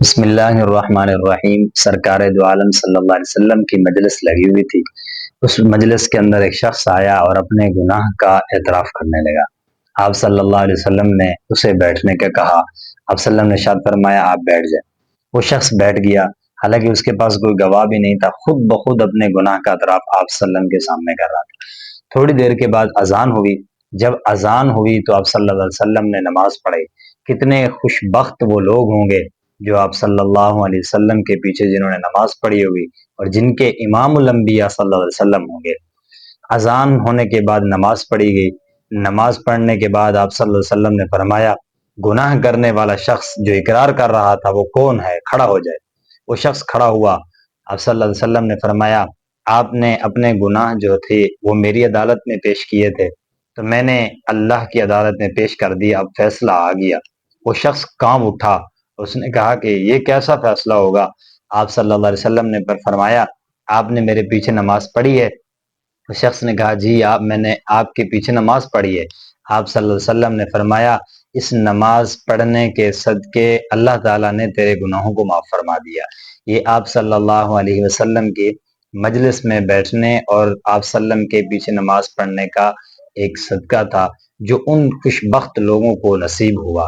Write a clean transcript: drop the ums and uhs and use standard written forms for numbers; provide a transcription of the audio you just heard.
بسم اللہ الرحمن الرحیم۔ سرکار دو عالم صلی اللہ علیہ وسلم کی مجلس لگی ہوئی تھی۔ اس مجلس کے اندر ایک شخص آیا اور اپنے گناہ کا اعتراف کرنے لگا۔ آپ صلی اللہ علیہ وسلم نے اسے بیٹھنے کا کہا۔ آپ صلی اللہ علیہ وسلم نے ارشاد فرمایا آپ بیٹھ جائیں۔ وہ شخص بیٹھ گیا، حالانکہ اس کے پاس کوئی گواہ بھی نہیں تھا، خود بخود اپنے گناہ کا اعتراف آپ صلی اللہ علیہ وسلم کے سامنے کر رہا تھا۔ تھوڑی دیر کے بعد اذان ہوئی۔ جب اذان ہوئی تو آپ صلی اللہ علیہ وسلم نے نماز پڑھی۔ کتنے خوش بخت وہ لوگ ہوں گے جو آپ صلی اللہ علیہ وسلم کے پیچھے جنہوں نے نماز پڑھی ہوگی اور جن کے امام الانبیاء صلی اللہ علیہ وسلم ہوں گے۔ اذان ہونے کے بعد نماز پڑھی گئی۔ نماز پڑھنے کے بعد آپ صلی اللہ علیہ وسلم نے فرمایا گناہ کرنے والا شخص جو اقرار کر رہا تھا وہ کون ہے، کھڑا ہو جائے۔ وہ شخص کھڑا ہوا۔ آپ صلی اللہ علیہ وسلم نے فرمایا آپ نے اپنے گناہ جو تھے وہ میری عدالت میں پیش کیے تھے، تو میں نے اللہ کی عدالت میں پیش کر دی، اب فیصلہ آ گیا۔ وہ شخص کانپ اٹھا، اس نے کہا کہ یہ کیسا فیصلہ ہوگا؟ آپ صلی اللہ علیہ وسلم نے فرمایا آپ نے میرے پیچھے نماز پڑھی ہے؟ اس شخص نے کہا جی میں نے آپ کے پیچھے نماز پڑھی ہے۔ آپ صلی اللہ علیہ وسلم نے فرمایا اس نماز پڑھنے کے صدقے اللہ تعالیٰ نے تیرے گناہوں کو معاف فرما دیا۔ یہ آپ صلی اللہ علیہ وسلم کی مجلس میں بیٹھنے اور آپ صلی اللہ علیہ وسلم کے پیچھے نماز پڑھنے کا ایک صدقہ تھا جو ان خوش بخت لوگوں کو نصیب ہوا۔